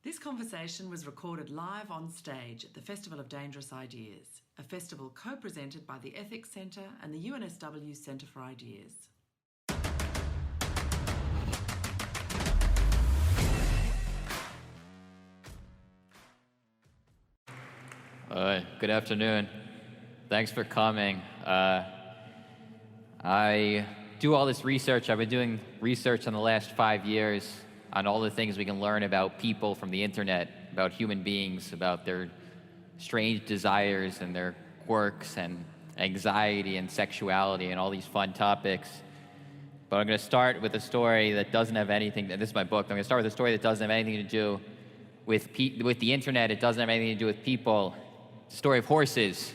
This conversation was recorded live on stage at the Festival of Dangerous Ideas, a festival co-presented by the Ethics Centre and the UNSW Centre for Ideas. Good afternoon. Thanks for coming. I do all this research. I've been doing research in the last 5 years on all the things we can learn about people from the internet, about human beings, about their strange desires and their quirks and anxiety and sexuality and all these fun topics. But I'm going to start with a story that doesn't have anything, this is my book, I'm going to start with a story that doesn't have anything to do with the internet. It doesn't have anything to do with people. It's the story of horses.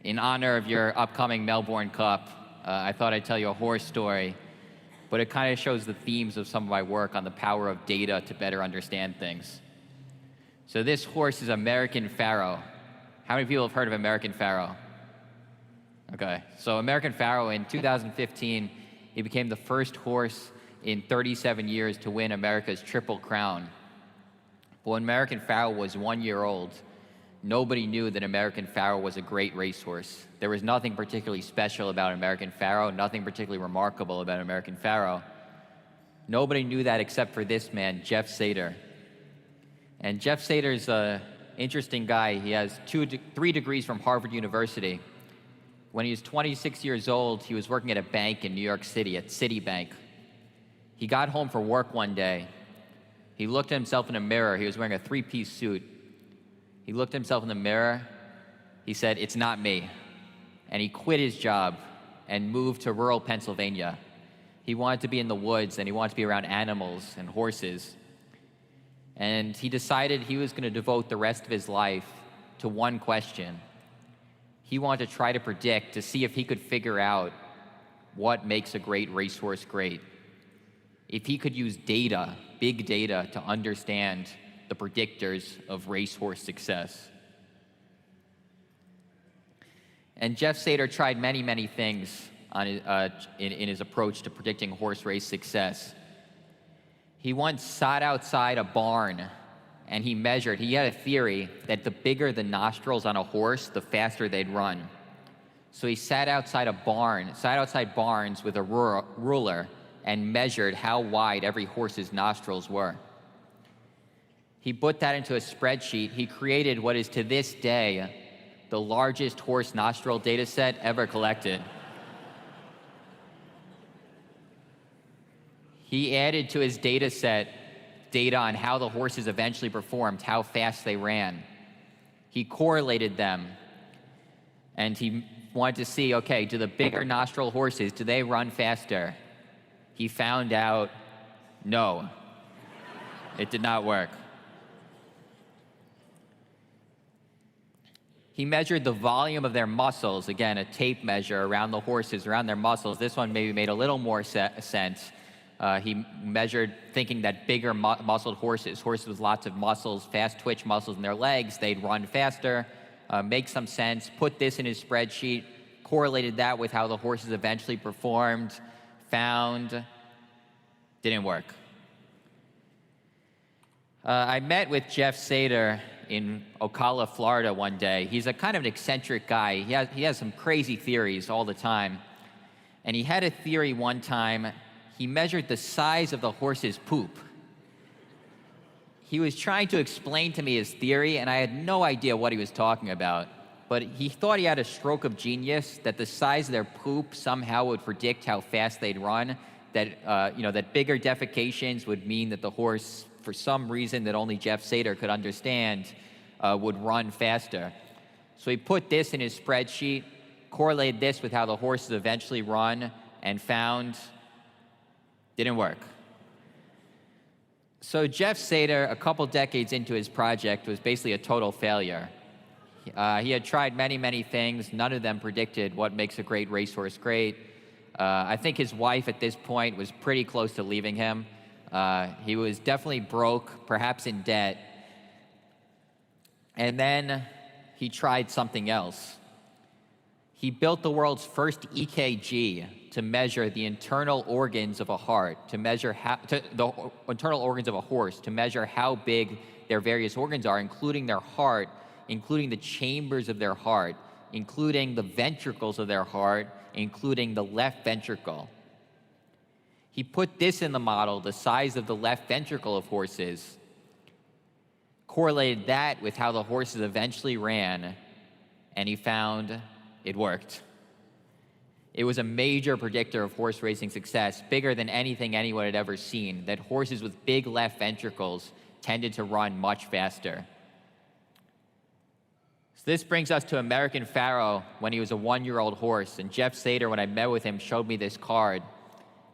In honor of your upcoming Melbourne Cup, I thought I'd tell you a horse story, but it kind of shows the themes of some of my work on the power of data to better understand things. So this horse is American Pharoah. How many people have heard of American Pharoah? Okay, so American Pharoah in 2015, he became the first horse in 37 years to win America's Triple Crown. But when American Pharoah was 1 year old, nobody knew that American Pharoah was a great racehorse. There was nothing particularly special about American Pharoah, nothing particularly remarkable about American Pharoah. Nobody knew that except for this man, Jeff Sater. And Jeff Sater's an interesting guy. He has 3 degrees from Harvard University. When he was 26 years old, he was working at a bank in New York City, at Citibank. He got home from work one day. He looked at himself in a mirror. He was wearing a 3-piece suit. He looked at himself in the mirror. He said, "It's not me." And he quit his job and moved to rural Pennsylvania. He wanted to be in the woods, and he wanted to be around animals and horses. And he decided he was going to devote the rest of his life to one question. He wanted to try to predict, to see if he could figure out what makes a great racehorse great. If he could use data, big data, to understand the predictors of racehorse success. And Jeff Sater tried many, many things on in his approach to predicting horse race success. He once sat outside a barn and he measured. He had a theory that the bigger the nostrils on a horse, the faster they'd run. So he sat outside barns with a ruler and measured how wide every horse's nostrils were. He put that into a spreadsheet. He created what is to this day the largest horse nostril data set ever collected. He added to his data set data on how the horses eventually performed, how fast they ran. He correlated them, and he wanted to see, okay, do the bigger nostril horses, do they run faster? He found out, no, it did not work. He measured the volume of their muscles, again, a tape measure around the horses, around their muscles. This one maybe made a little more sense. He measured thinking that bigger muscled horses with lots of muscles, fast twitch muscles in their legs, they'd run faster. Makes some sense. Put this in his spreadsheet, correlated that with how the horses eventually performed, found, didn't work. I met with Jeff Sater in Ocala, Florida one day. He's a kind of an eccentric guy. He has some crazy theories all the time. And he had a theory one time. He measured the size of the horse's poop. He was trying to explain to me his theory, and I had no idea what he was talking about. But he thought he had a stroke of genius, that the size of their poop somehow would predict how fast they'd run, that that bigger defecations would mean that the horse, for some reason that only Jeff Sater could understand, would run faster. So he put this in his spreadsheet, correlated this with how the horses eventually run, and found didn't work. So Jeff Sater, a couple decades into his project, was basically a total failure. He had tried many, many things. None of them predicted what makes a great racehorse great. I think his wife at this point was pretty close to leaving him. He was definitely broke, perhaps in debt. And then he tried something else. He built the world's first EKG to measure the internal organs of a heart, the internal organs of a horse, to measure how big their various organs are, including their heart, including the chambers of their heart, including the ventricles of their heart, including the left ventricle. He put this in the model, the size of the left ventricle of horses, correlated that with how the horses eventually ran, and he found it worked. It was a major predictor of horse racing success, bigger than anything anyone had ever seen, that horses with big left ventricles tended to run much faster. So this brings us to American Pharoah when he was a 1-year-old horse, and Jeff Sater, when I met with him, showed me this card.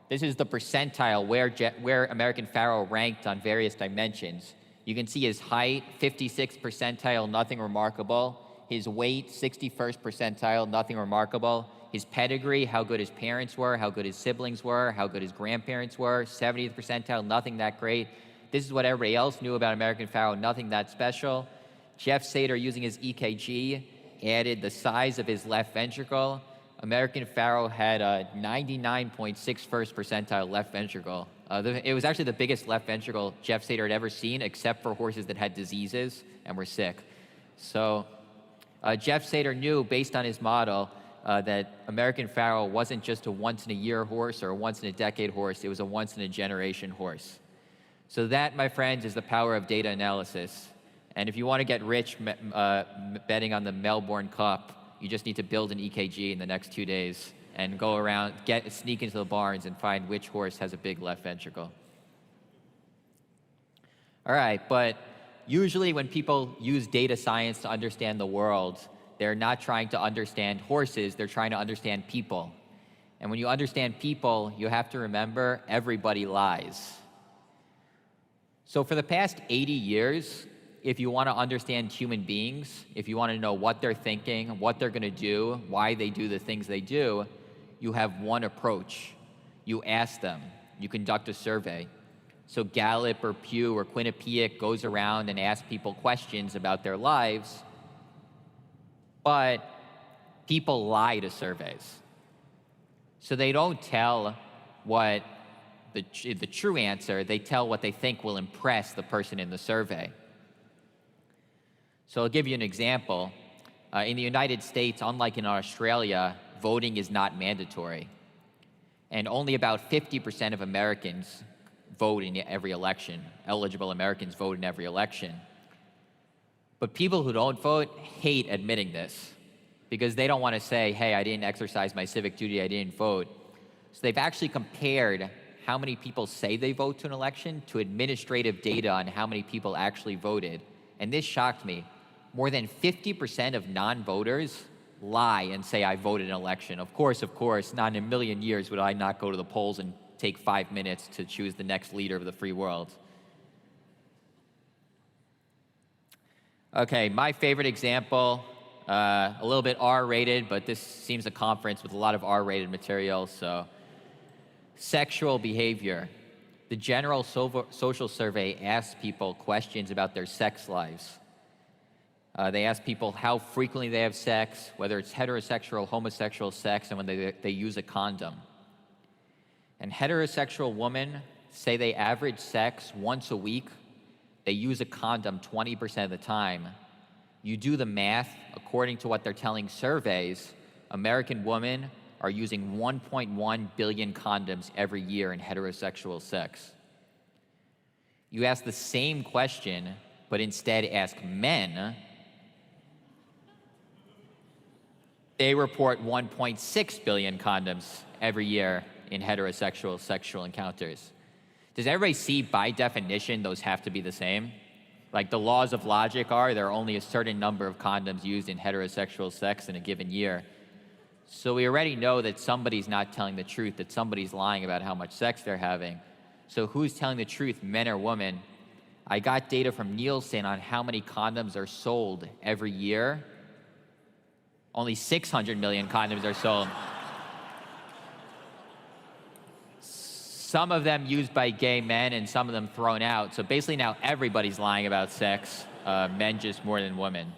This is the percentile where American Pharoah ranked on various dimensions. You can see his height, 56th percentile, nothing remarkable. His weight, 61st percentile, nothing remarkable. His pedigree, how good his parents were, how good his siblings were, how good his grandparents were, 70th percentile, nothing that great. This is what everybody else knew about American Pharoah, nothing that special. Jeff Sater, using his EKG, added the size of his left ventricle. American Pharoah had a 99.61st percentile left ventricle. It was actually the biggest left ventricle Jeff Sater had ever seen, except for horses that had diseases and were sick. So Jeff Sater knew, based on his model, that American Pharoah wasn't just a once-in-a-year horse or a once-in-a-decade horse, it was a once-in-a-generation horse. So that, my friends, is the power of data analysis. And if you want to get rich betting on the Melbourne Cup, you just need to build an EKG in the next 2 days and go around, sneak into the barns and find which horse has a big left ventricle. All right, but usually when people use data science to understand the world, they're not trying to understand horses, they're trying to understand people. And when you understand people, you have to remember everybody lies. So for the past 80 years, if you want to understand human beings, if you want to know what they're thinking, what they're going to do, why they do the things they do, you have one approach. You ask them. You conduct a survey. So Gallup or Pew or Quinnipiac goes around and asks people questions about their lives, but people lie to surveys. So they don't tell what the true answer, they tell what they think will impress the person in the survey. So I'll give you an example. In the United States, unlike in Australia, voting is not mandatory. And only about 50% of Americans vote in every election. Eligible Americans vote in every election. But people who don't vote hate admitting this because they don't want to say, hey, I didn't exercise my civic duty, I didn't vote. So they've actually compared how many people say they vote to an election to administrative data on how many people actually voted. And this shocked me. More than 50% of non-voters lie and say, I voted in an election. Of course, not in a million years would I not go to the polls and take 5 minutes to choose the next leader of the free world. Okay, my favorite example, a little bit R-rated, but this seems a conference with a lot of R-rated material, so sexual behavior. The general social survey asks people questions about their sex lives. They ask people how frequently they have sex, whether it's heterosexual, homosexual sex, and when they use a condom. And heterosexual women say they average sex once a week. They use a condom 20% of the time. You do the math, according to what they're telling surveys, American women are using 1.1 billion condoms every year in heterosexual sex. You ask the same question, but instead ask men, they report 1.6 billion condoms every year in heterosexual sexual encounters. Does everybody see, by definition, those have to be the same? Like the laws of logic are, there are only a certain number of condoms used in heterosexual sex in a given year. So we already know that somebody's not telling the truth, that somebody's lying about how much sex they're having. So who's telling the truth, men or women? I got data from Nielsen on how many condoms are sold every year. Only 600 million condoms are sold. Some of them used by gay men and some of them thrown out. So basically now everybody's lying about sex, men just more than women.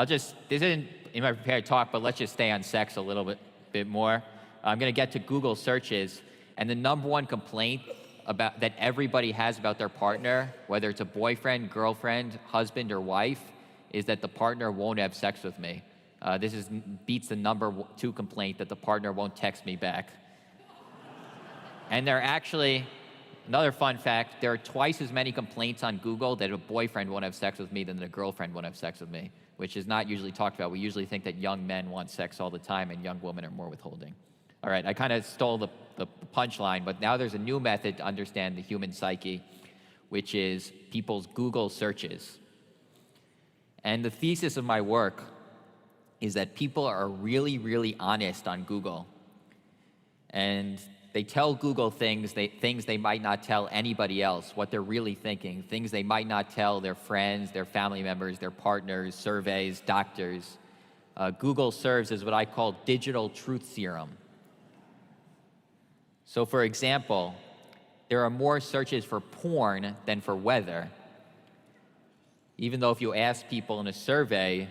This isn't in my prepared talk, but let's just stay on sex a little bit more. I'm going to get to Google searches, and the number one complaint that everybody has about their partner, whether it's a boyfriend, girlfriend, husband, or wife, is that the partner won't have sex with me. This beats the number 2 complaint that the partner won't text me back. And there are actually, another fun fact, there are twice as many complaints on Google that a boyfriend won't have sex with me than that a girlfriend won't have sex with me, which is not usually talked about. We usually think that young men want sex all the time and young women are more withholding. All right, I kind of stole the punchline, but now there's a new method to understand the human psyche, which is people's Google searches. And the thesis of my work is that people are really, really honest on Google. And they tell Google things they might not tell anybody else, what they're really thinking, things they might not tell their friends, their family members, their partners, surveys, doctors. Google serves as what I call digital truth serum. So for example, there are more searches for porn than for weather. Even though if you ask people in a survey,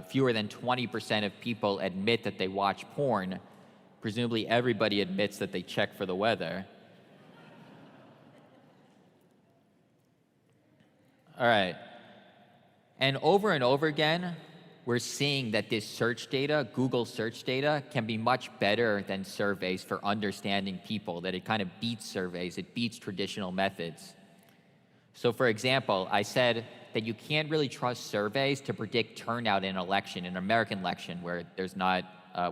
fewer than 20% of people admit that they watch porn, presumably everybody admits that they check for the weather. All right. And over again, we're seeing that this search data, Google search data, can be much better than surveys for understanding people, that it kind of beats surveys, it beats traditional methods. So for example, I said that you can't really trust surveys to predict turnout in an election, in an American election where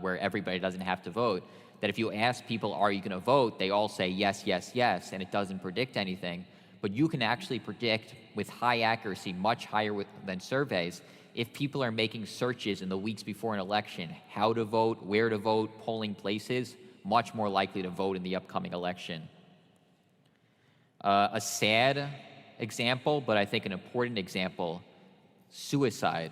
where everybody doesn't have to vote. That if you ask people, are you going to vote? They all say yes, yes, yes, and it doesn't predict anything. But you can actually predict with high accuracy, much higher than surveys, if people are making searches in the weeks before an election, how to vote, where to vote, polling places, much more likely to vote in the upcoming election. A sad example, but I think an important example, suicide.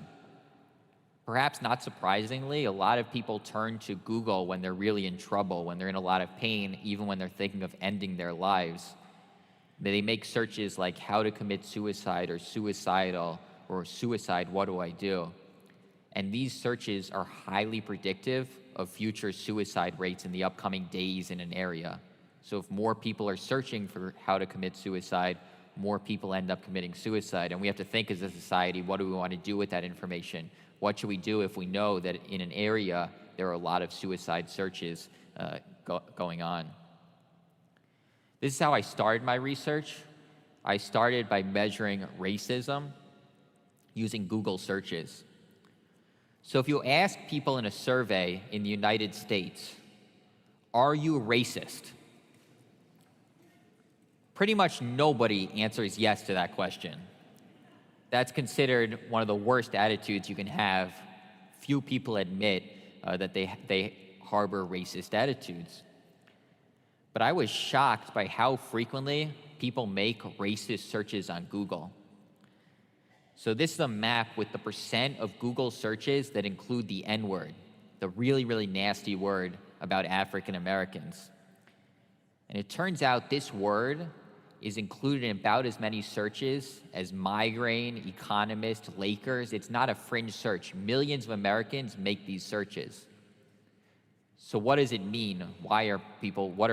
Perhaps not surprisingly, a lot of people turn to Google when they're really in trouble, when they're in a lot of pain, even when they're thinking of ending their lives. They make searches like how to commit suicide or suicidal or suicide, what do I do? And these searches are highly predictive of future suicide rates in the upcoming days in an area. So if more people are searching for how to commit suicide, more people end up committing suicide. And we have to think as a society, what do we want to do with that information? What should we do if we know that in an area there are a lot of suicide searches going on? This is how I started my research. I started by measuring racism using Google searches. So if you ask people in a survey in the United States, are you racist? Pretty much nobody answers yes to that question. That's considered one of the worst attitudes you can have. Few people admit that they harbor racist attitudes. But I was shocked by how frequently people make racist searches on Google. So this is a map with the percent of Google searches that include the N-word, the really, really nasty word about African Americans. And it turns out this word is included in about as many searches as migraine, economist, Lakers. It's not a fringe search. Millions of Americans make these searches. So what does it mean? What are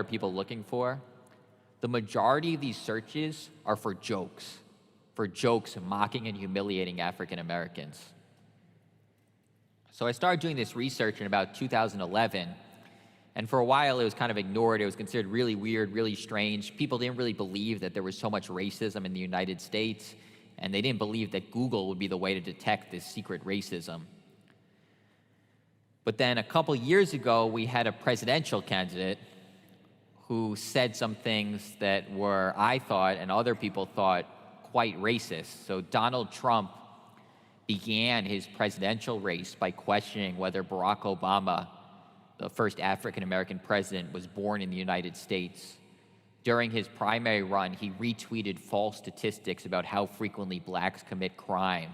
people looking for? The majority of these searches are for jokes mocking and humiliating African Americans. So I started doing this research in about 2011, and for a while it was kind of ignored. It was considered really weird, really strange. People didn't really believe that there was so much racism in the United States, and they didn't believe that Google would be the way to detect this secret racism. But then a couple years ago, we had a presidential candidate who said some things that were, I thought, and other people thought, quite racist. So Donald Trump began his presidential race by questioning whether Barack Obama, the first African-American president, was born in the United States. During his primary run, he retweeted false statistics about how frequently blacks commit crime.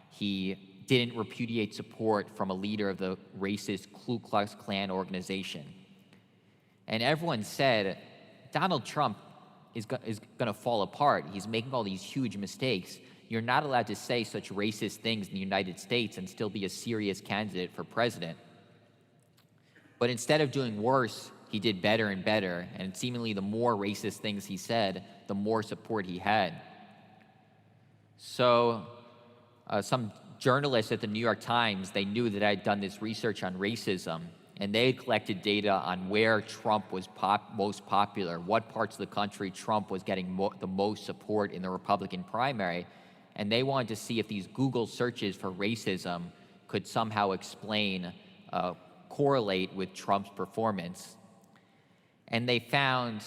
He didn't repudiate support from a leader of the racist Ku Klux Klan organization. And everyone said, Donald Trump is going to fall apart. He's making all these huge mistakes. You're not allowed to say such racist things in the United States and still be a serious candidate for president. But instead of doing worse, he did better and better, and seemingly the more racist things he said, the more support he had. So some journalists at the New York Times, they knew that I had done this research on racism, and they had collected data on where Trump was most popular, what parts of the country Trump was getting the most support in the Republican primary, and they wanted to see if these Google searches for racism could somehow explain, correlate with Trump's performance. And they found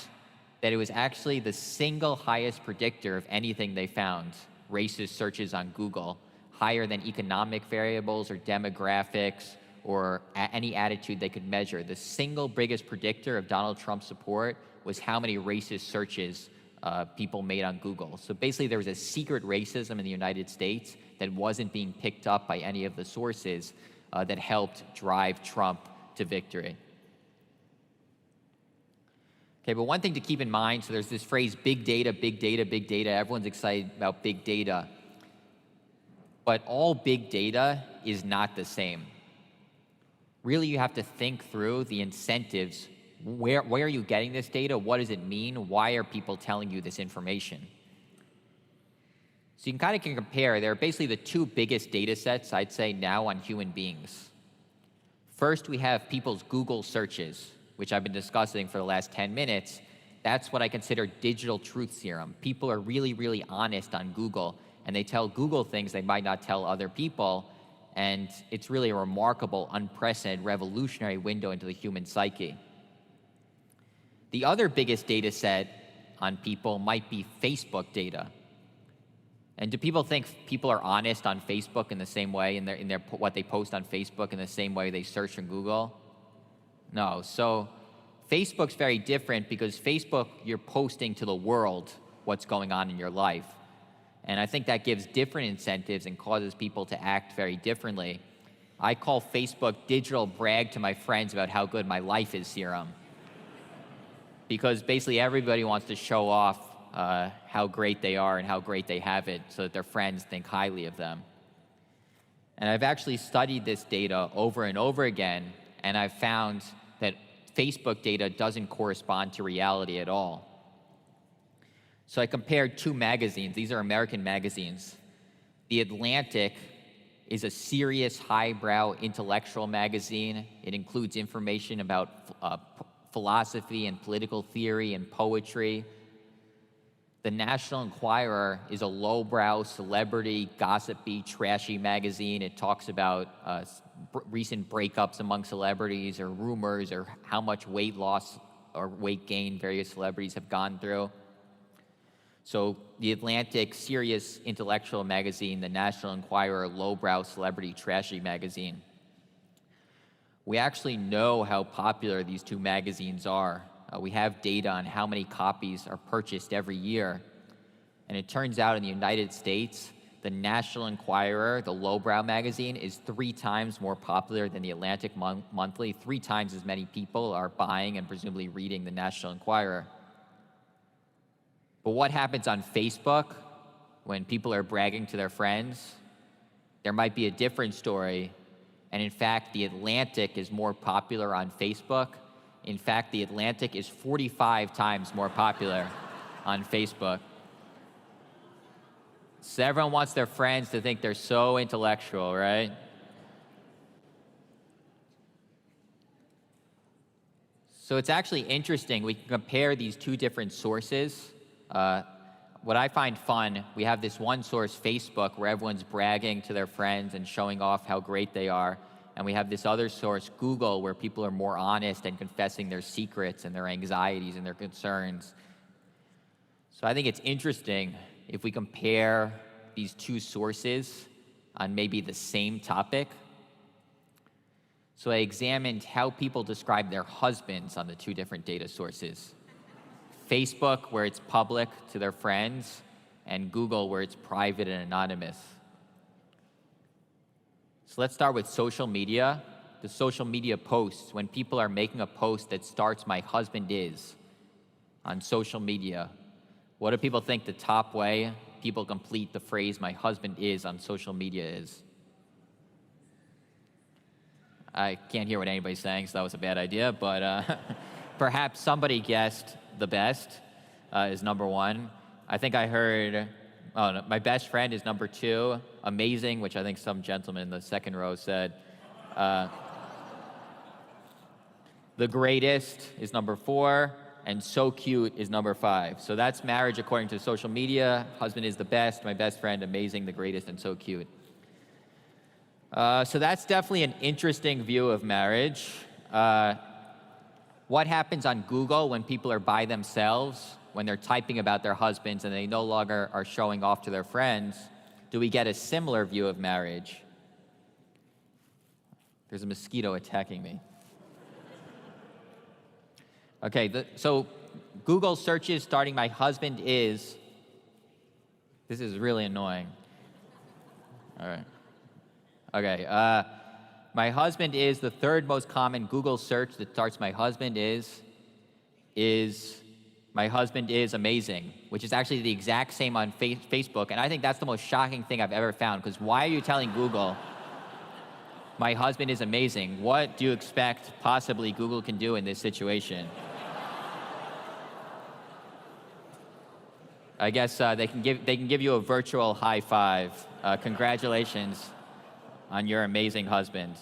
that it was actually the single highest predictor of anything they found, racist searches on Google, higher than economic variables or demographics or any attitude they could measure. The single biggest predictor of Donald Trump's support was how many racist searches people made on Google. So basically there was a secret racism in the United States that wasn't being picked up by any of the sources that helped drive Trump to victory. Okay, but one thing to keep in mind, so there's this phrase, big data, big data, big data. Everyone's excited about big data. But all big data is not the same. Really, you have to think through the incentives. Where are you getting this data? What does it mean? Why are people telling you this information? So you can compare. There are basically the two biggest data sets, I'd say, now on human beings. First, we have people's Google searches, which I've been discussing for the last 10 minutes. That's what I consider digital truth serum. People are really, really honest on Google, and they tell Google things they might not tell other people, and it's really a remarkable, unprecedented, revolutionary window into the human psyche. The other biggest data set on people might be Facebook data. And do people think people are honest on Facebook in the same way, in their what they post on Facebook in the same way they search on Google? No. So Facebook's very different because Facebook, you're posting to the world what's going on in your life. And I think that gives different incentives and causes people to act very differently. I call Facebook digital brag to my friends about how good my life is serum. Because basically everybody wants to show off how great they are and how great they have it so that their friends think highly of them. And I've actually studied this data over and over again, and I've found that Facebook data doesn't correspond to reality at all. So I compared two magazines. These are American magazines. The Atlantic is a serious, highbrow intellectual magazine. It includes information about philosophy and political theory and poetry. The National Enquirer is a lowbrow, celebrity, gossipy, trashy magazine. It talks about recent breakups among celebrities or rumors or how much weight loss or weight gain various celebrities have gone through. So the Atlantic, serious intellectual magazine, the National Enquirer, lowbrow, celebrity, trashy magazine. We actually know how popular these two magazines are. We have data on how many copies are purchased every year. And it turns out in the United States, the National Enquirer, the lowbrow magazine, is 3 times more popular than the Atlantic Monthly. 3 times as many people are buying and presumably reading the National Enquirer. But what happens on Facebook when people are bragging to their friends? There might be a different story. And in fact, the Atlantic is more popular on Facebook. In fact, the Atlantic is 45 times more popular on Facebook. So everyone wants their friends to think they're so intellectual, right? So it's actually interesting. We can compare these two different sources. What I find fun, we have this one source, Facebook, where everyone's bragging to their friends and showing off how great they are. And we have this other source, Google, where people are more honest and confessing their secrets and their anxieties and their concerns. So I think it's interesting if we compare these two sources on maybe the same topic. So I examined how people describe their husbands on the two different data sources. Facebook, where it's public to their friends, and Google, where it's private and anonymous. So let's start with social media. The social media posts, when people are making a post that starts "my husband is" on social media, What do people think the top way people complete the phrase, "my husband is," on social media is? I can't hear what anybody's saying, so that was a bad idea, but perhaps somebody guessed the best is number one. I think I heard, oh, no, my best friend is number two, amazing, which I think some gentleman in the second row said. The greatest is number four, and so cute is number five. So that's marriage according to social media. Husband is the best, my best friend, amazing, the greatest, and so cute. So that's definitely an interesting view of marriage. What happens on Google when people are by themselves, when they're typing about their husbands and they no longer are showing off to their friends? Do we get a similar view of marriage? There's a mosquito attacking me. Okay, so Google searches starting "my husband is," this is really annoying. All right. Okay, my husband is, the third most common Google search that starts "my husband is "my husband is amazing," which is actually the exact same on Facebook, and I think that's the most shocking thing I've ever found, because why are you telling Google "my husband is amazing"? What do you expect possibly Google can do in this situation? I guess they can give you a virtual high five. Congratulations on your amazing husband.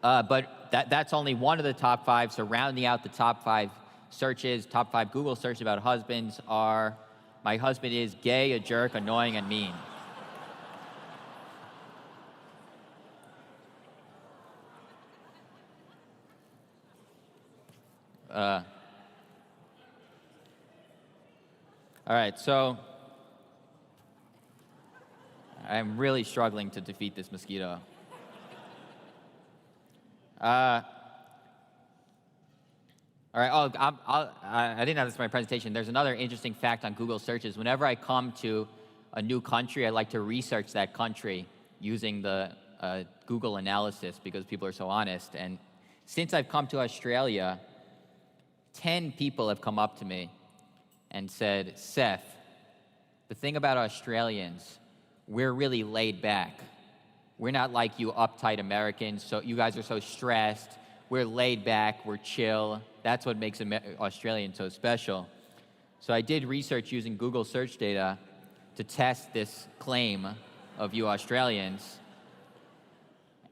But that's only one of the top five. So rounding out the top five searches, top five Google searches about husbands are: my husband is gay, a jerk, annoying, and mean. All right, so I'm really struggling to defeat this mosquito. All right, I didn't have this in my presentation. There's another interesting fact on Google searches. Whenever I come to a new country, I like to research that country using the Google analysis, because people are so honest. And since I've come to Australia, 10 people have come up to me and said, "Seth, the thing about Australians, we're really laid back. We're not like you uptight Americans, so you guys are so stressed. We're laid back, we're chill. That's what makes Australians so special." So I did research using Google search data to test this claim of you Australians.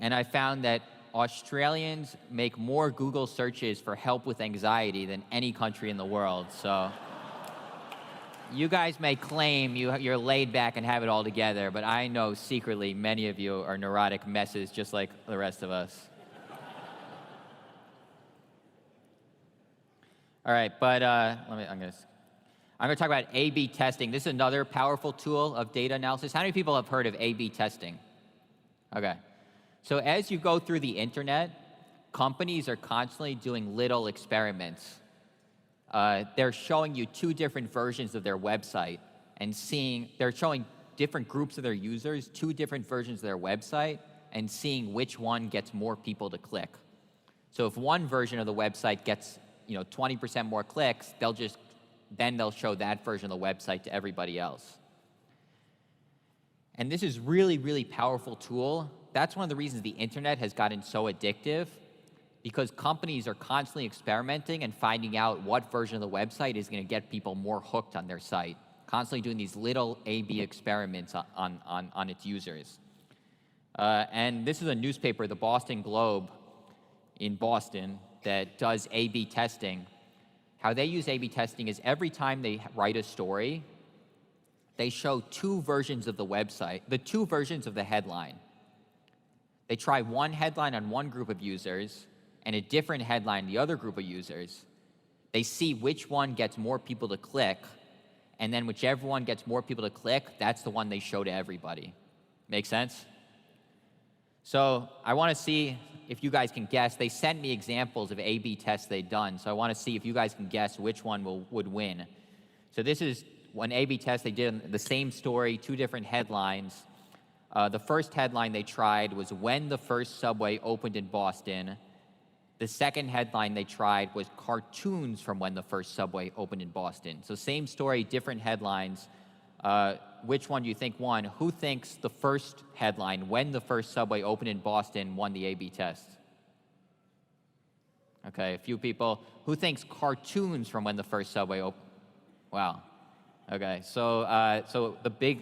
And I found that Australians make more Google searches for help with anxiety than any country in the world. So you guys may claim you're laid back and have it all together, but I know secretly many of you are neurotic messes just like the rest of us. All right, but I'm gonna talk about A/B testing. This is another powerful tool of data analysis. How many people have heard of A/B testing? Okay, so as you go through the internet, companies are constantly doing little experiments. They're showing you two different versions of their website and they're showing different groups of their users, two different versions of their website, and seeing which one gets more people to click. So if one version of the website gets 20% more clicks, they'll show that version of the website to everybody else. And this is really, really powerful tool. That's one of the reasons the internet has gotten so addictive, because companies are constantly experimenting and finding out what version of the website is going to get people more hooked on their site, constantly doing these little A/B experiments on its users. And this is a newspaper, the Boston Globe in Boston, that does A/B testing. How they use A/B testing is every time they write a story, they show two versions of the website, the two versions of the headline. They try one headline on one group of users and a different headline the other group of users. They see which one gets more people to click, and then whichever one gets more people to click, that's the one they show to everybody. Make sense? So I want to see if you guys can guess. They sent me examples of A/B tests they've done, so I want to see if you guys can guess which one would win. So this is one A/B test they did, the same story, two different headlines. The first headline they tried was, "When the first subway opened in Boston," The second headline they tried was cartoons from when the first subway opened in Boston. So same story, different headlines. Which one do you think won? Who thinks the first headline, when the first subway opened in Boston, won the A/B test? Okay, a few people. Who thinks cartoons from when the first subway opened? Wow. Okay, so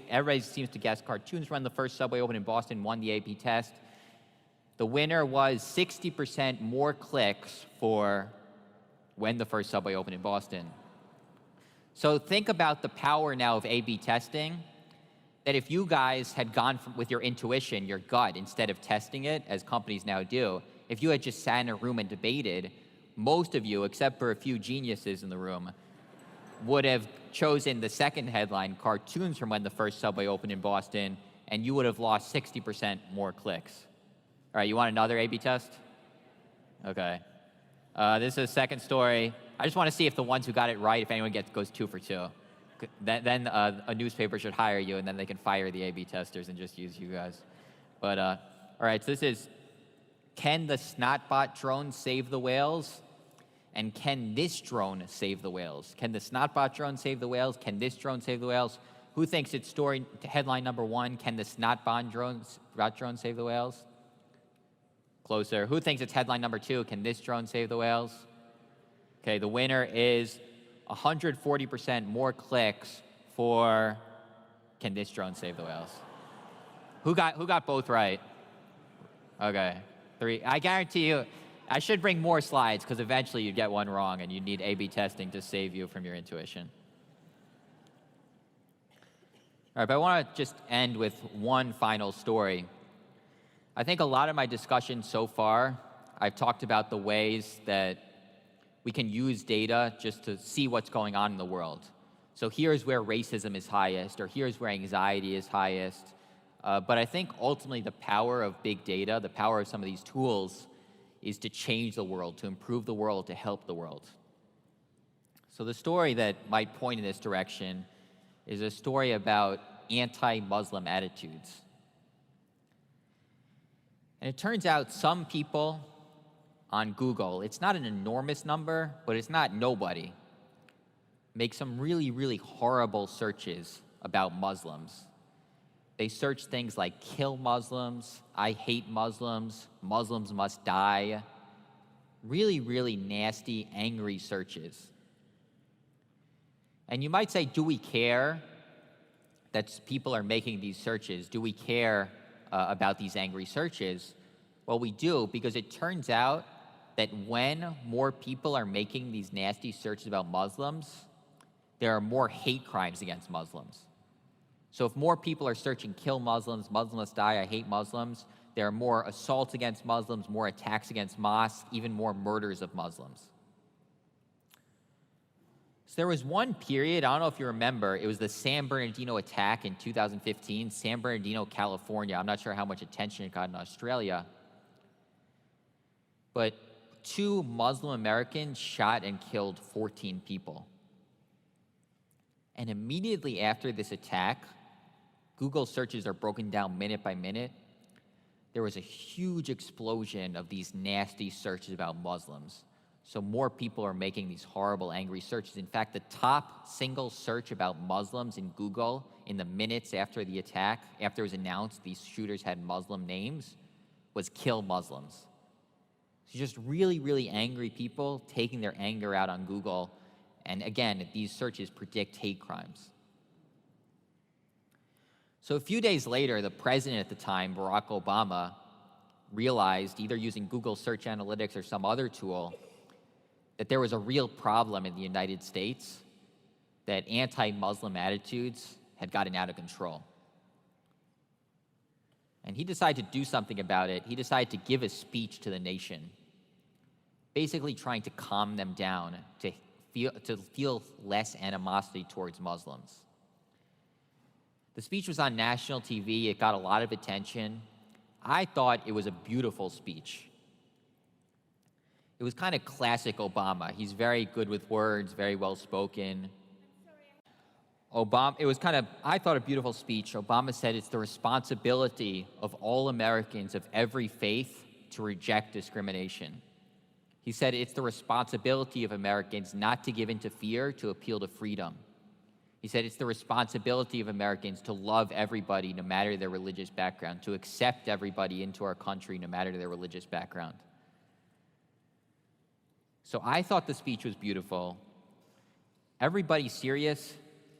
everybody seems to guess cartoons from when the first subway opened in Boston won the A/B test. The winner was 60% more clicks for when the first subway opened in Boston. So think about the power now of A/B testing, that if you guys had gone with your intuition, your gut, instead of testing it, as companies now do, if you had just sat in a room and debated, most of you, except for a few geniuses in the room, would have chosen the second headline, cartoons from when the first subway opened in Boston, and you would have lost 60% more clicks. All right, you want another A/B test? Okay. This is a second story. I just want to see if the ones who got it right, if anyone goes 2 for 2. Then a newspaper should hire you, and then they can fire the A/B testers and just use you guys. But, all right, so this is, can the Snotbot drone save the whales? And can this drone save the whales? Can the Snotbot drone save the whales? Can this drone save the whales? Who thinks it's story headline number 1, can the Snotbot drone save the whales? Closer. Who thinks it's headline number 2, can this drone save the whales? Okay, the winner is 140% more clicks for can this drone save the whales? Who got both right? Okay, 3. I guarantee you, I should bring more slides because eventually you'd get one wrong and you'd need A/B testing to save you from your intuition. All right, but I want to just end with one final story. I think a lot of my discussion so far, I've talked about the ways that we can use data just to see what's going on in the world. So here's where racism is highest, or here's where anxiety is highest. But I think ultimately the power of big data, the power of some of these tools, is to change the world, to improve the world, to help the world. So the story that might point in this direction is a story about anti-Muslim attitudes. And it turns out some people on Google, it's not an enormous number, but it's not nobody, make some really, really horrible searches about Muslims. They search things like kill Muslims, I hate Muslims, Muslims must die. Really, really nasty, angry searches. And you might say, do we care that people are making these searches? Do we care about these angry searches? Well, we do, because it turns out that when more people are making these nasty searches about Muslims, there are more hate crimes against Muslims. So if more people are searching kill Muslims, Muslims must die, I hate Muslims, there are more assaults against Muslims, more attacks against mosques, even more murders of Muslims. So there was one period, I don't know if you remember, it was the San Bernardino attack in 2015, San Bernardino, California. I'm not sure how much attention it got in Australia. But 2 Muslim Americans shot and killed 14 people. And immediately after this attack, Google searches are broken down minute by minute. There was a huge explosion of these nasty searches about Muslims. So more people are making these horrible, angry searches. In fact, the top single search about Muslims in Google in the minutes after the attack, after it was announced these shooters had Muslim names, was kill Muslims. So just really, really angry people taking their anger out on Google. And again, these searches predict hate crimes. So a few days later, the president at the time, Barack Obama, realized, either using Google Search Analytics or some other tool, that there was a real problem in the United States, that anti-Muslim attitudes had gotten out of control. And he decided to do something about it. He decided to give a speech to the nation, basically trying to calm them down, to feel less animosity towards Muslims. The speech was on national TV. It got a lot of attention. I thought it was a beautiful speech. It was kind of classic Obama. He's very good with words, very well spoken. I thought a beautiful speech. Obama said it's the responsibility of all Americans of every faith to reject discrimination. He said, it's the responsibility of Americans not to give in to fear, to appeal to freedom. He said, it's the responsibility of Americans to love everybody, no matter their religious background, to accept everybody into our country, no matter their religious background. So I thought the speech was beautiful. Everybody serious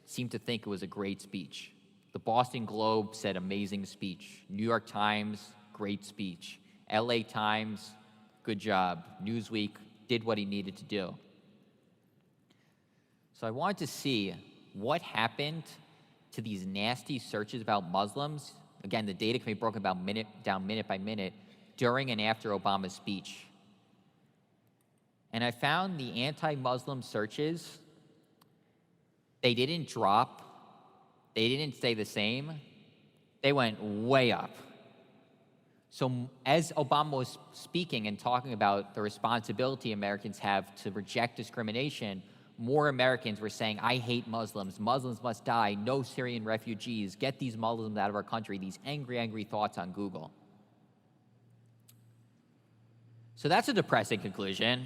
seemed to think it was a great speech. The Boston Globe said amazing speech. New York Times, great speech. LA Times, good job. Newsweek did what he needed to do. So I wanted to see what happened to these nasty searches about Muslims. Again, the data can be broken down minute by minute during and after Obama's speech. And I found the anti-Muslim searches, they didn't drop, they didn't stay the same, they went way up. So as Obama was speaking and talking about the responsibility Americans have to reject discrimination, more Americans were saying, I hate Muslims, Muslims must die, no Syrian refugees, get these Muslims out of our country, these angry, angry thoughts on Google. So that's a depressing conclusion,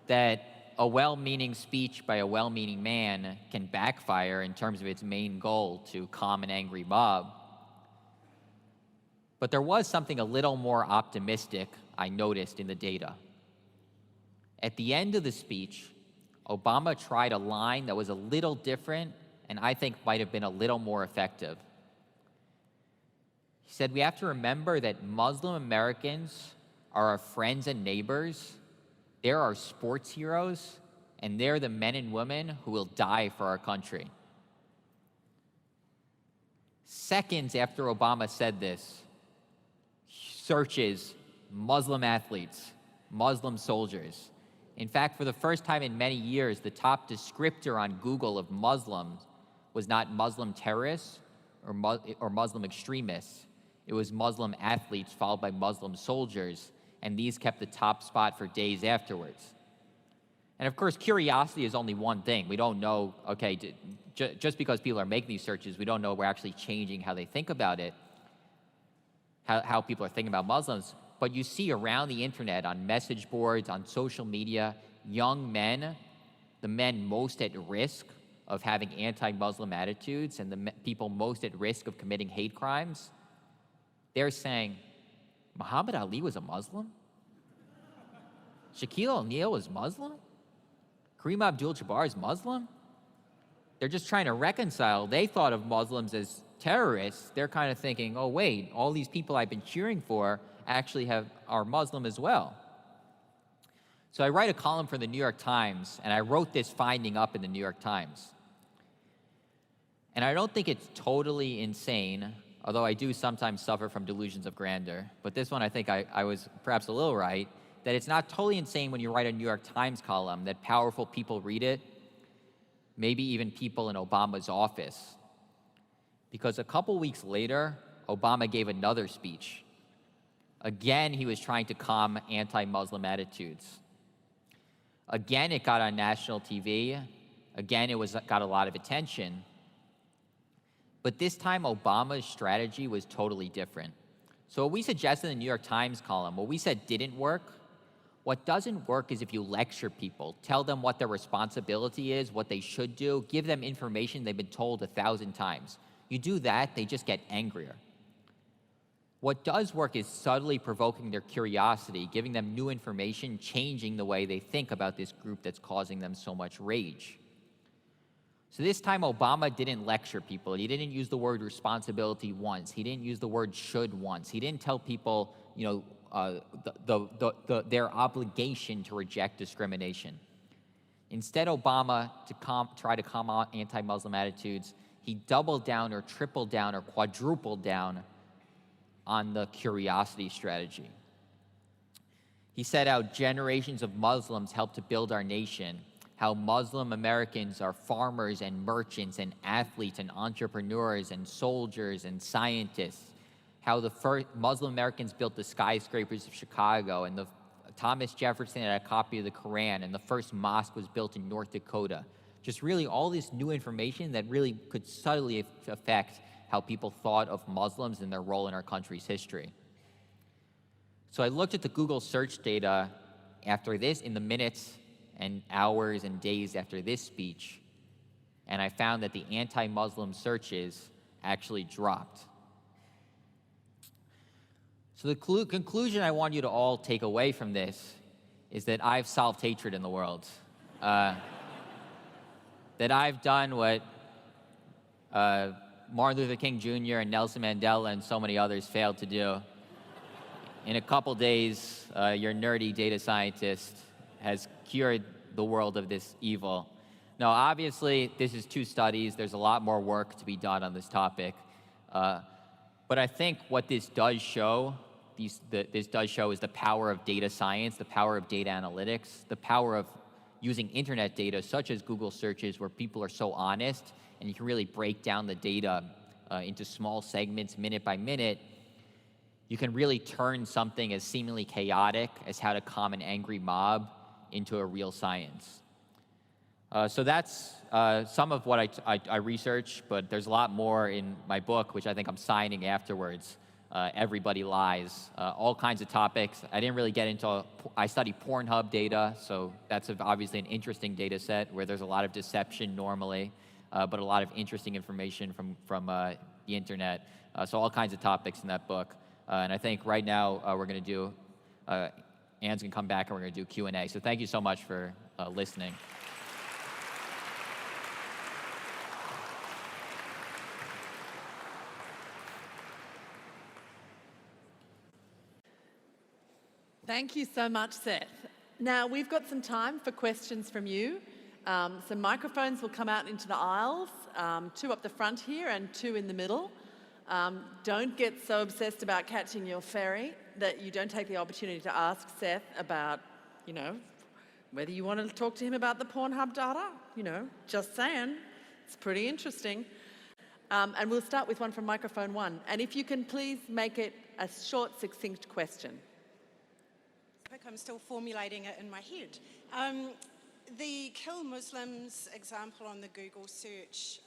that a well-meaning speech by a well-meaning man can backfire in terms of its main goal to calm an angry mob. But there was something a little more optimistic I noticed in the data. At the end of the speech, Obama tried a line that was a little different and I think might have been a little more effective. He said, we have to remember that Muslim Americans are our friends and neighbors. They're our sports heroes, and they're the men and women who will die for our country. Seconds after Obama said this, searches Muslim athletes, Muslim soldiers. In fact, for the first time in many years, the top descriptor on Google of Muslims was not Muslim terrorists or Muslim extremists. It was Muslim athletes followed by Muslim soldiers, and these kept the top spot for days afterwards. And of course, curiosity is only one thing. We don't know, okay, just because people are making these searches, we don't know we're actually changing how they think about it, how people are thinking about Muslims. But you see around the internet, on message boards, on social media, young men, the men most at risk of having anti-Muslim attitudes and the people most at risk of committing hate crimes, they're saying, Muhammad Ali was a Muslim? Shaquille O'Neal was Muslim? Kareem Abdul-Jabbar is Muslim? They're just trying to reconcile. They thought of Muslims as terrorists. They're kind of thinking, oh wait, all these people I've been cheering for actually are Muslim as well. So I write a column for the New York Times, and I wrote this finding up in the New York Times. And I don't think it's totally insane, although I do sometimes suffer from delusions of grandeur. But this one, I think I was perhaps a little right, that it's not totally insane when you write a New York Times column that powerful people read it, maybe even people in Obama's office. Because a couple weeks later, Obama gave another speech. Again, he was trying to calm anti-Muslim attitudes. Again, it got on national TV. Again, it got a lot of attention. But this time, Obama's strategy was totally different. So what we suggested in the New York Times column, what we said didn't work. What doesn't work is if you lecture people, tell them what their responsibility is, what they should do, give them information they've been told 1,000 times. You do that, they just get angrier. What does work is subtly provoking their curiosity, giving them new information, changing the way they think about this group that's causing them so much rage. So this time, Obama didn't lecture people. He didn't use the word responsibility once. He didn't use the word should once. He didn't tell people, their obligation to reject discrimination. Instead, Obama, to try to calm out anti-Muslim attitudes, he doubled down or tripled down or quadrupled down on the curiosity strategy. He said how generations of Muslims helped to build our nation, how Muslim Americans are farmers and merchants and athletes and entrepreneurs and soldiers and scientists, how the first Muslim Americans built the skyscrapers of Chicago, and Thomas Jefferson had a copy of the Quran, and the first mosque was built in North Dakota. Just really all this new information that really could subtly affect how people thought of Muslims and their role in our country's history. So I looked at the Google search data after this, in the minutes and hours and days after this speech, and I found that the anti-Muslim searches actually dropped. So the conclusion I want you to all take away from this is that I've solved hatred in the world. That I've done what Martin Luther King Jr. and Nelson Mandela and so many others failed to do. In a couple days, your nerdy data scientist has cured the world of this evil. Now, obviously, this is 2 studies. There's a lot more work to be done on this topic. But I think what this does show, is the power of data science, the power of data analytics, the power of using internet data, such as Google searches, where people are so honest, and you can really break down the data into small segments, minute by minute. You can really turn something as seemingly chaotic as how to calm an angry mob into a real science. So that's some of what I research, but there's a lot more in my book, which I think I'm signing afterwards. Everybody Lies, all kinds of topics. I didn't really get into, I study Pornhub data, so that's obviously an interesting data set where there's a lot of deception normally, but a lot of interesting information from the internet. So all kinds of topics in that book. And I think right now we're going to do, Ann's going to come back and we're going to do Q&A. So thank you so much for listening. Thank you so much, Seth. Now, we've got some time for questions from you. Some microphones will come out into the aisles, 2 up the front here and 2 in the middle. Don't get so obsessed about catching your ferry that you don't take the opportunity to ask Seth about, whether you want to talk to him about the Pornhub data. Just saying. It's pretty interesting. And we'll start with one from microphone 1. And if you can please make it a short, succinct question. I'm still formulating it in my head. The Kill Muslims example on the Google search,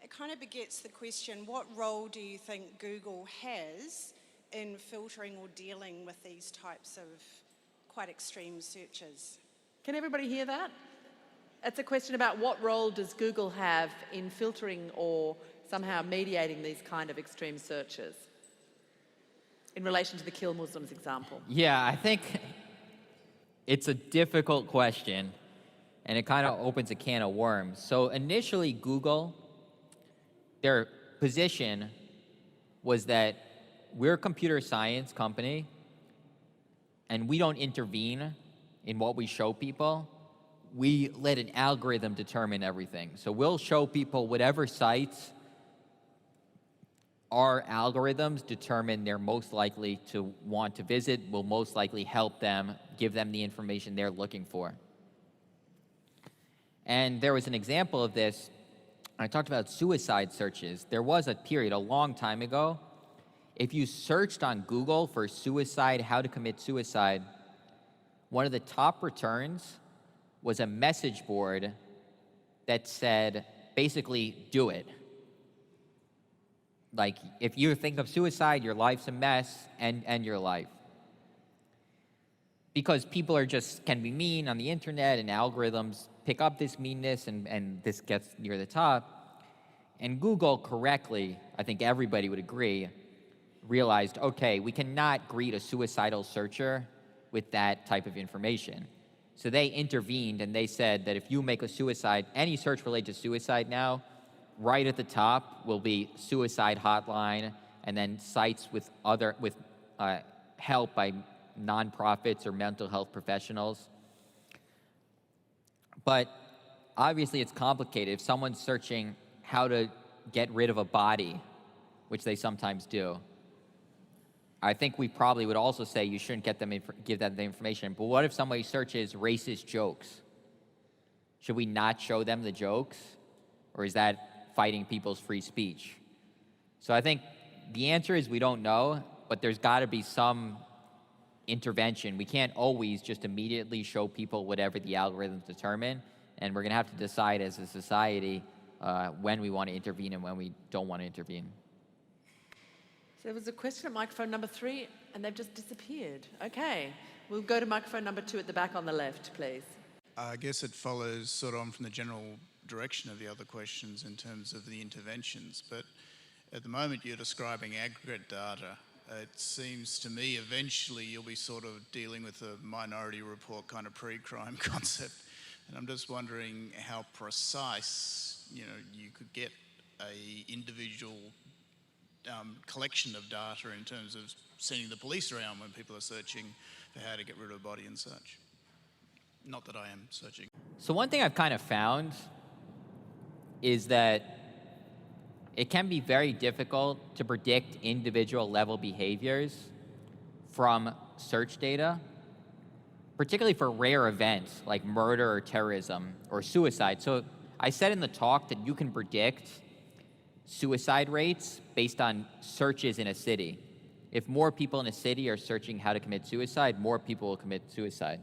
it kind of begets the question, what role do you think Google has in filtering or dealing with these types of quite extreme searches? Can everybody hear that? It's a question about what role does Google have in filtering or somehow mediating these kind of extreme searches in relation to the Kill Muslims example? Yeah, I think it's a difficult question, and it kind of opens a can of worms. So initially, Google, their position was that we're a computer science company, and we don't intervene in what we show people. We let an algorithm determine everything. So we'll show people whatever sites our algorithms determine they're most likely to want to visit, will most likely help them, give them the information they're looking for. And there was an example of this. I talked about suicide searches. There was a period a long time ago. If you searched on Google for suicide, how to commit suicide, one of the top returns was a message board that said, basically, do it. Like, if you think of suicide, your life's a mess, and your life. Because people can be mean on the internet, and algorithms pick up this meanness, and this gets near the top. And Google correctly, I think everybody would agree, realized, okay, we cannot greet a suicidal searcher with that type of information. So they intervened, and they said that if you make any search related to suicide now, right at the top will be suicide hotline, and then sites with help by nonprofits or mental health professionals. But obviously it's complicated. If someone's searching how to get rid of a body, which they sometimes do, I think we probably would also say you shouldn't give them the information. But what if somebody searches racist jokes? Should we not show them the jokes? Or is that fighting people's free speech? So I think the answer is we don't know, but there's got to be some intervention. We can't always just immediately show people whatever the algorithms determine, and we're going to have to decide as a society when we want to intervene and when we don't want to intervene. There was a question at microphone number 3, and they've just disappeared. Okay, we'll go to microphone number 2 at the back on the left, please. I guess it follows sort of on from the general direction of the other questions in terms of the interventions, but at the moment you're describing aggregate data. It seems to me eventually you'll be sort of dealing with a minority report kind of pre-crime concept, and I'm just wondering how precise, you could get a individual collection of data in terms of sending the police around when people are searching for how to get rid of a body and such. Not that I am searching. So one thing I've kind of found is that it can be very difficult to predict individual level behaviors from search data, particularly for rare events like murder or terrorism or suicide. So I said in the talk that you can predict suicide rates based on searches in a city. If more people in a city are searching how to commit suicide, more people will commit suicide.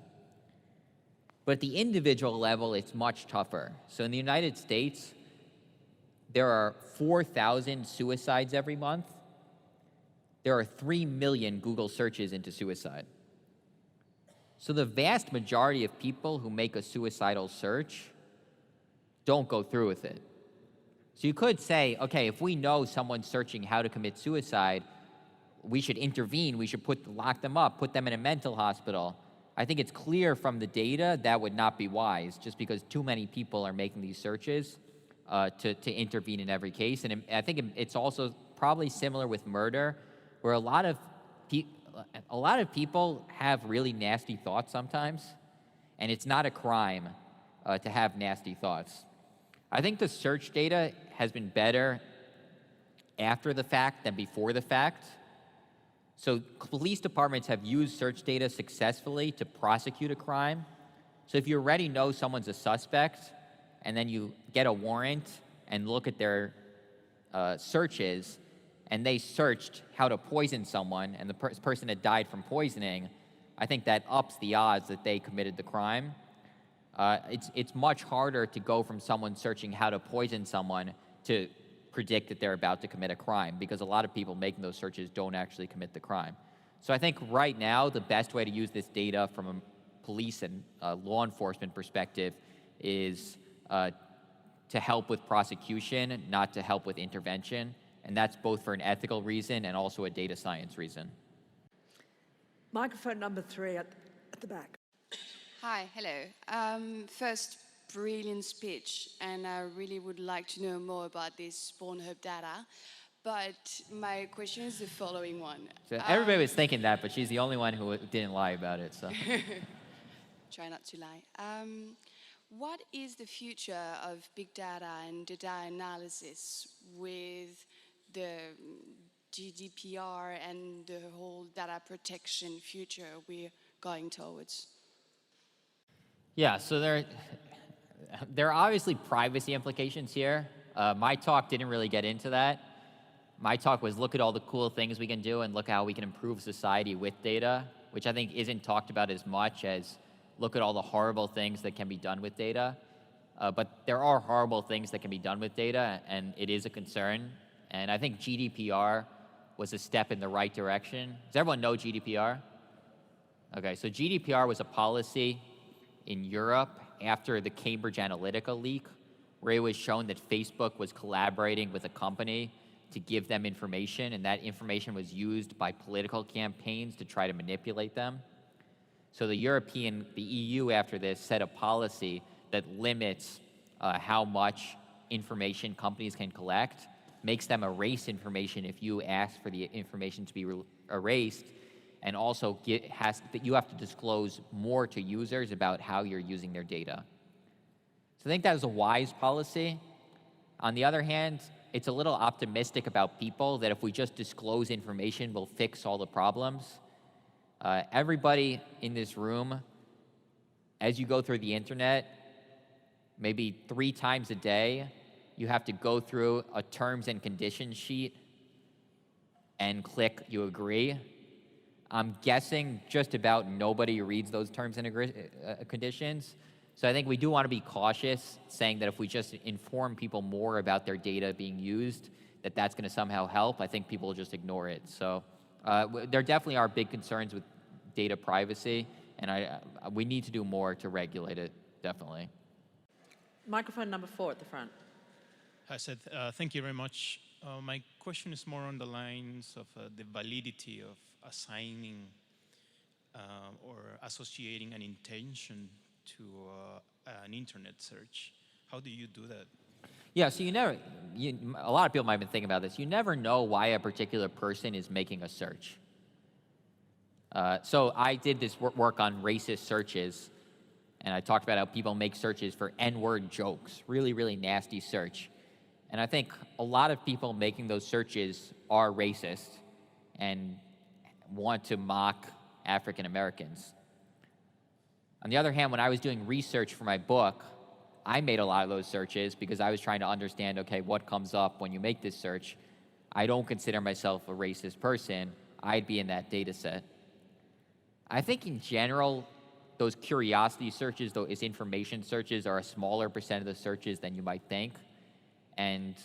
But at the individual level, it's much tougher. So in the United States, there are 4,000 suicides every month. There are 3 million Google searches into suicide. So the vast majority of people who make a suicidal search don't go through with it. So you could say, okay, if we know someone's searching how to commit suicide, we should intervene, we should lock them up, put them in a mental hospital. I think it's clear from the data that would not be wise, just because too many people are making these searches to intervene in every case. And I think it's also probably similar with murder, where a lot of people have really nasty thoughts sometimes, and it's not a crime to have nasty thoughts. I think the search data has been better after the fact than before the fact. So police departments have used search data successfully to prosecute a crime. So if you already know someone's a suspect, and then you get a warrant and look at their searches, and they searched how to poison someone, and the person had died from poisoning, I think that ups the odds that they committed the crime. It's much harder to go from someone searching how to poison someone to predict that they're about to commit a crime, because a lot of people making those searches don't actually commit the crime. So I think right now the best way to use this data from a police and law enforcement perspective is to help with prosecution, not to help with intervention. And that's both for an ethical reason and also a data science reason. Microphone number 3 at the back. Hi, hello. First, brilliant speech, and I really would like to know more about this Pornhub data. But my question is the following one. So everybody was thinking that, but she's the only one who didn't lie about it. So try not to lie. What is the future of big data and data analysis with the GDPR and the whole data protection future we're going towards? yeah, so there are obviously privacy implications here. My talk didn't really get into that. My talk was look at all the cool things we can do and look how we can improve society with data, which I think isn't talked about as much as look at all the horrible things that can be done with data. But there are horrible things that can be done with data, and it is a concern. And I think GDPR was a step in the right direction. Does everyone know GDPR? Okay, so GDPR was a policy in Europe after the Cambridge Analytica leak, where it was shown that Facebook was collaborating with a company to give them information, and that information was used by political campaigns to try to manipulate them. So the EU after this set a policy that limits how much information companies can collect, makes them erase information if you ask for the information to be erased, and also that you have to disclose more to users about how you're using their data. So I think that was a wise policy. On the other hand, it's a little optimistic about people that if we just disclose information, we'll fix all the problems. Everybody in this room, as you go through the internet, maybe 3 times a day, you have to go through a terms and conditions sheet and click you agree. I'm guessing just about nobody reads those terms and conditions. So I think we do want to be cautious, saying that if we just inform people more about their data being used, that that's going to somehow help. I think people will just ignore it. So there definitely are big concerns with data privacy, and we need to do more to regulate it, definitely. Microphone number 4 at the front. Hi, Seth. Thank you very much. My question is more on the lines of the validity of assigning or associating an intention to an internet search. How do you do that? Yeah, so a lot of people might have been thinking about this. You never know why a particular person is making a search. So I did this work on racist searches, and I talked about how people make searches for N-word jokes, really, really nasty search. And I think a lot of people making those searches are racist and want to mock African Americans. On the other hand, when I was doing research for my book, I made a lot of those searches because I was trying to understand, okay, what comes up when you make this search. I don't consider myself a racist person. I'd be in that data set. I think in general, those curiosity searches, those information searches, are a smaller percent of the searches than you might think. And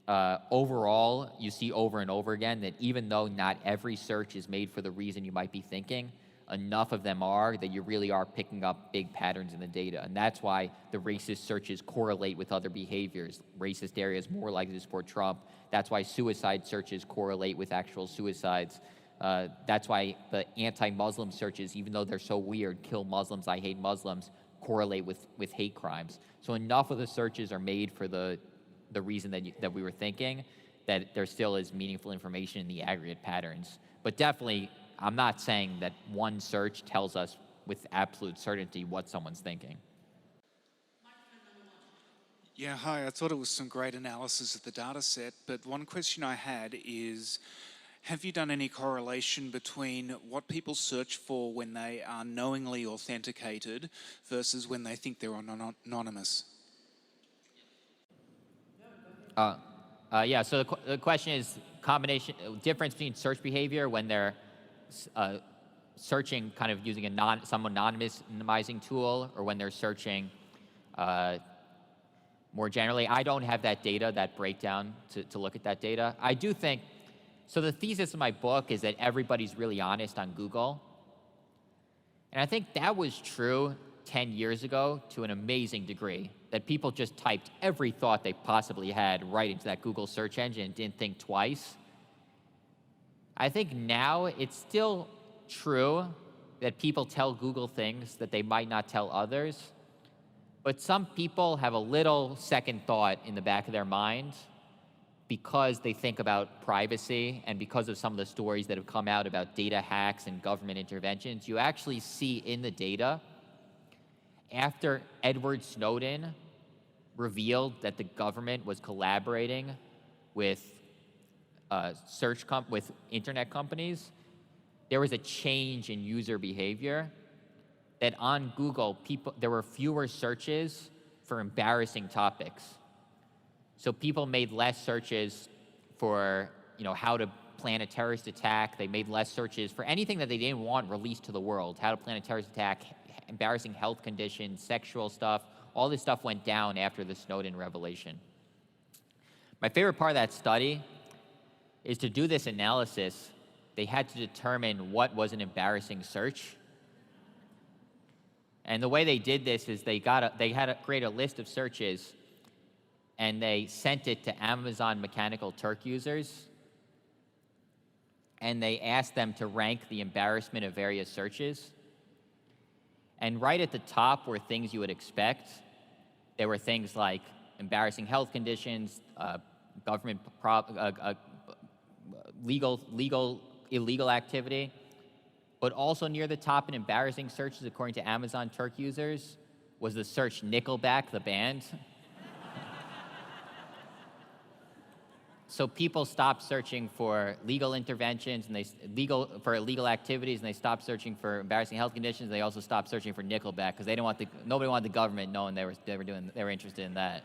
overall, you see over and over again that even though not every search is made for the reason you might be thinking, enough of them are that you really are picking up big patterns in the data. And that's why the racist searches correlate with other behaviors. Racist areas more likely to support Trump. That's why suicide searches correlate with actual suicides. That's why the anti-Muslim searches, even though they're so weird, kill Muslims, I hate Muslims, correlate with hate crimes. So enough of the searches are made for the reason that we were thinking, that there still is meaningful information in the aggregate patterns. But definitely, I'm not saying that one search tells us with absolute certainty what someone's thinking. Yeah, hi. I thought it was some great analysis of the data set, but one question I had is, have you done any correlation between what people search for when they are knowingly authenticated versus when they think they're anonymous? Yeah, so the question is difference between search behavior when they're searching kind of using some anonymizing tool, or when they're searching more generally. I don't have that data, that breakdown to look at that data. I do think, so the thesis of my book is that everybody's really honest on Google. And I think that was true 10 years ago to an amazing degree, that people just typed every thought they possibly had right into that Google search engine and didn't think twice. I think now it's still true that people tell Google things that they might not tell others, but some people have a little second thought in the back of their mind because they think about privacy and because of some of the stories that have come out about data hacks and government interventions. You actually see in the data, after Edward Snowden revealed that the government was collaborating with with internet companies, there was a change in user behavior, that on Google, there were fewer searches for embarrassing topics. So people made less searches for, how to plan a terrorist attack. They made less searches for anything that they didn't want released to the world. How to plan a terrorist attack, embarrassing health conditions, sexual stuff. All this stuff went down after the Snowden revelation. My favorite part of that study is to do this analysis, they had to determine what was an embarrassing search. And the way they did this is they had to create a list of searches, and they sent it to Amazon Mechanical Turk users, and they asked them to rank the embarrassment of various searches. And right at the top were things you would expect. There were things like embarrassing health conditions, government illegal activity, but also near the top in embarrassing searches, according to Amazon Turk users, was the search Nickelback, the band. So people stopped searching for legal interventions and illegal activities, and they stopped searching for embarrassing health conditions. They also stopped searching for Nickelback because nobody wanted the government knowing they were interested in that.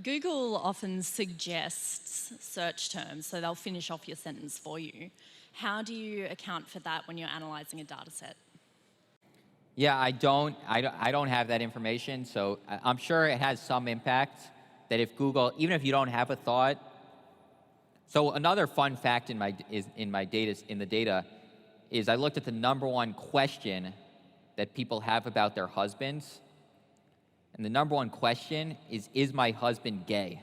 Google often suggests search terms, so they'll finish off your sentence for you. How do you account for that when you're analysing a data set? Yeah, I don't have that information, so I'm sure it has some impact. That if Google, even if you don't have a thought. So another fun fact in the data is I looked at the #1 question that people have about their husbands, and the #1 question is my husband gay?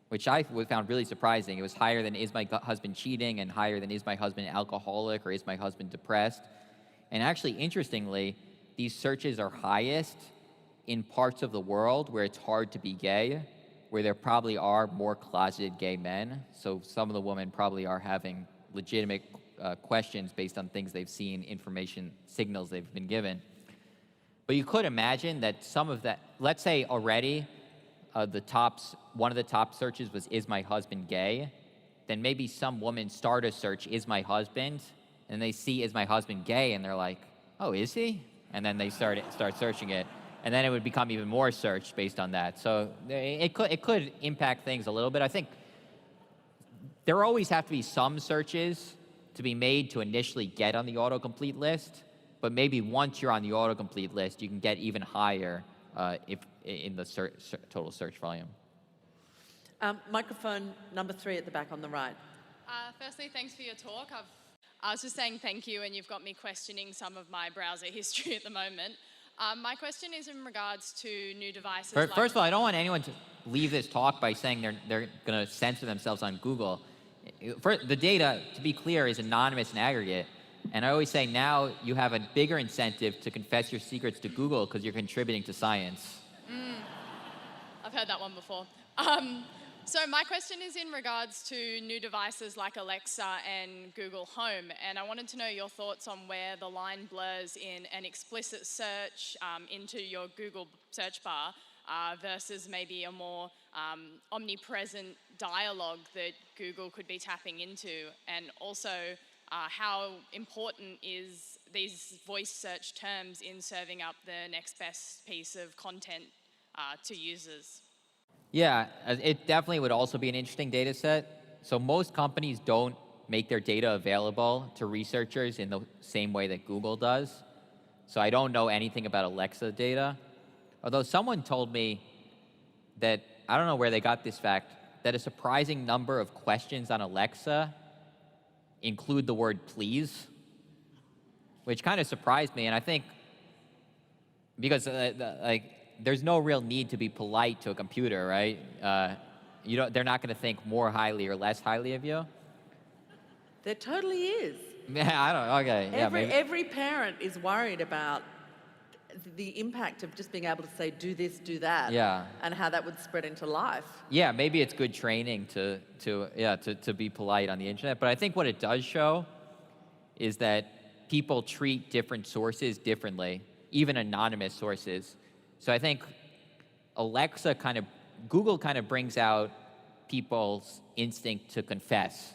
Which I found really surprising. It was higher than is my husband cheating, and higher than is my husband alcoholic, or is my husband depressed. And actually, interestingly, these searches are highest in parts of the world where it's hard to be gay, where there probably are more closeted gay men. So some of the women probably are having legitimate questions based on things they've seen, information, signals they've been given. But you could imagine that some of that, let's say already one of the top searches was, is my husband gay? Then maybe some women start a search, is my husband? And they see, is my husband gay? And they're like, oh, is he? And then they start searching it. And then it would become even more searched based on that. So it could impact things a little bit. I think there always have to be some searches to be made to initially get on the autocomplete list. But maybe once you're on the autocomplete list, you can get even higher if in the total search volume. Microphone number 3 at the back on the right. Firstly, thanks for your talk. I was just saying thank you, and you've got me questioning some of my browser history at the moment. My question is in regards to new devices. First of all, I don't want anyone to leave this talk by saying they're going to censor themselves on Google. The data, to be clear, is anonymous and aggregate. And I always say now you have a bigger incentive to confess your secrets to Google because you're contributing to science. I've heard that one before. So my question is in regards to new devices like Alexa and Google Home, and I wanted to know your thoughts on where the line blurs in an explicit search into your Google search bar versus maybe a more omnipresent dialogue that Google could be tapping into, and also how important is these voice search terms in serving up the next best piece of content to users? Yeah, it definitely would also be an interesting data set. So most companies don't make their data available to researchers in the same way that Google does. So I don't know anything about Alexa data. Although someone told me that, I don't know where they got this fact, that a surprising number of questions on Alexa include the word please, which kind of surprised me. And I think because there's no real need to be polite to a computer, right? They're not going to think more highly or less highly of you. There totally is. Yeah, I don't know. Okay. Every parent is worried about the impact of just being able to say, do this, do that. Yeah. And how that would spread into life. Yeah, maybe it's good training to be polite on the internet. But I think what it does show is that people treat different sources differently, even anonymous sources. So I think Google kind of brings out people's instinct to confess,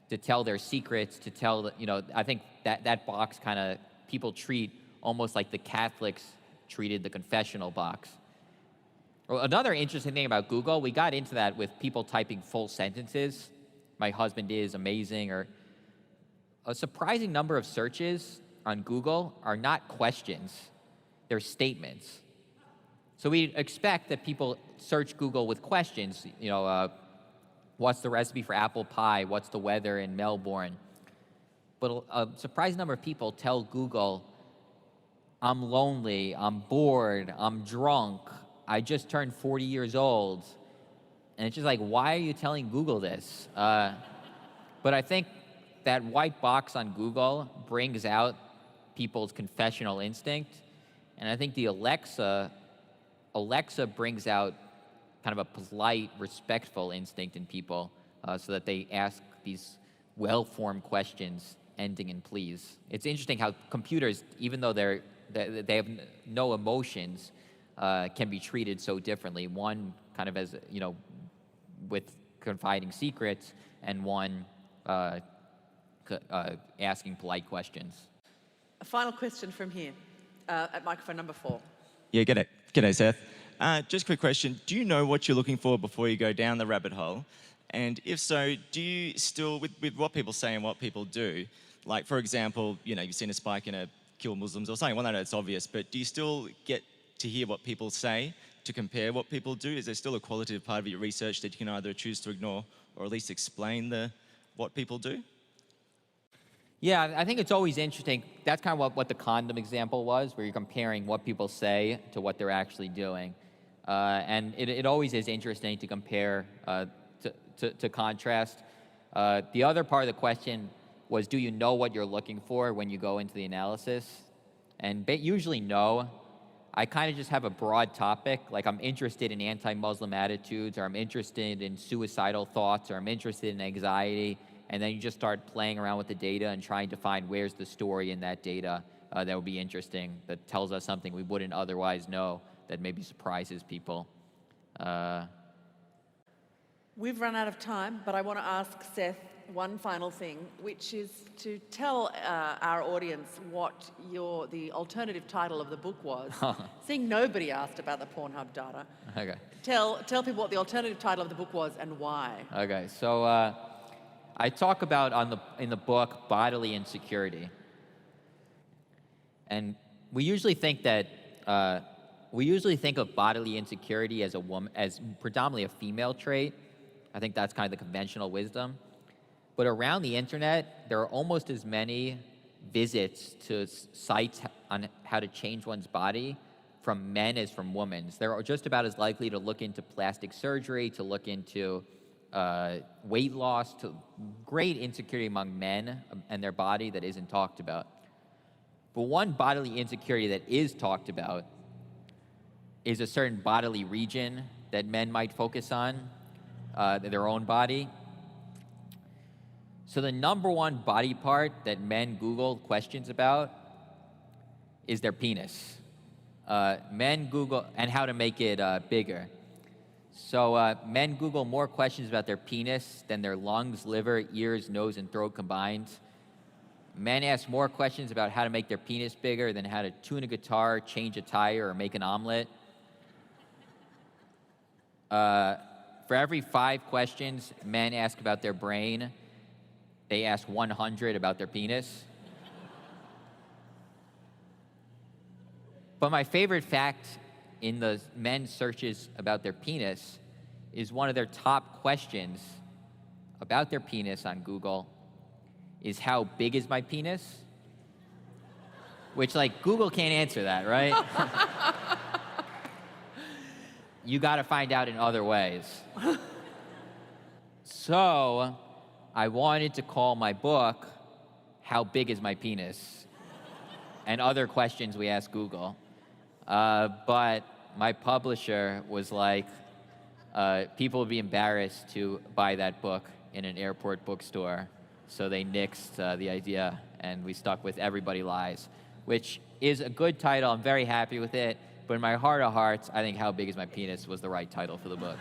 to tell their secrets, to tell, I think that box kind of people treat almost like the Catholics treated the confessional box. Well, another interesting thing about Google, we got into that with people typing full sentences. My husband is amazing, or a surprising number of searches on Google are not questions, they're statements. So we expect that people search Google with questions, what's the recipe for apple pie? What's the weather in Melbourne? But a surprising number of people tell Google, I'm lonely, I'm bored, I'm drunk, I just turned 40 years old. And it's just like, why are you telling Google this? But I think that white box on Google brings out people's confessional instinct. And I think the Alexa brings out kind of a polite, respectful instinct in people so that they ask these well-formed questions ending in please. It's interesting how computers, even though they have no emotions, can be treated so differently. One kind of as, with confiding secrets, and one asking polite questions. A final question from here at microphone number 4. Yeah, g'day, Seth. Just a quick question. Do you know what you're looking for before you go down the rabbit hole? And if so, do you still, with what people say and what people do, like, for example, you've seen a spike in a kill Muslims or something. Well, I know it's obvious, but do you still get to hear what people say to compare what people do? Is there still a qualitative part of your research that you can either choose to ignore or at least explain what people do? Yeah, I think it's always interesting. That's kind of what the condom example was, where you're comparing what people say to what they're actually doing. And it always is interesting to compare, to contrast. The other part of the question was, do you know what you're looking for when you go into the analysis? And usually no. I kind of just have a broad topic, like I'm interested in anti-Muslim attitudes, or I'm interested in suicidal thoughts, or I'm interested in anxiety, and then you just start playing around with the data and trying to find where's the story in that data that would be interesting, that tells us something we wouldn't otherwise know, that maybe surprises people. We've run out of time, but I want to ask Seth one final thing, which is to tell our audience what the alternative title of the book was. Seeing nobody asked about the Pornhub data. Okay. Tell people what the alternative title of the book was and why. Okay, so I talk about in the book bodily insecurity, and we usually think of bodily insecurity as as predominantly a female trait. I think that's kind of the conventional wisdom. But around the internet, there are almost as many visits to sites on how to change one's body from men as from women. They're just about as likely to look into plastic surgery, to look into weight loss, to great insecurity among men and their body that isn't talked about. But one bodily insecurity that is talked about is a certain bodily region that men might focus on, their own body. So the number one body part that men Google questions about is their penis. Men Google, and how to make it bigger. So men Google more questions about their penis than their lungs, liver, ears, nose, and throat combined. Men ask more questions about how to make their penis bigger than how to tune a guitar, change a tire, or make an omelet. For every 5 questions men ask about their brain, they ask 100 about their penis. But my favorite fact in the men's searches about their penis is one of their top questions about their penis on Google is, how big is my penis? Which, like, Google can't answer that, right? You got to find out in other ways. So I wanted to call my book, How Big Is My Penis? And other questions we ask Google. But my publisher was like, people would be embarrassed to buy that book in an airport bookstore. So they nixed the idea, and we stuck with Everybody Lies, which is a good title. I'm very happy with it. But in my heart of hearts, I think How Big Is My Penis was the right title for the book.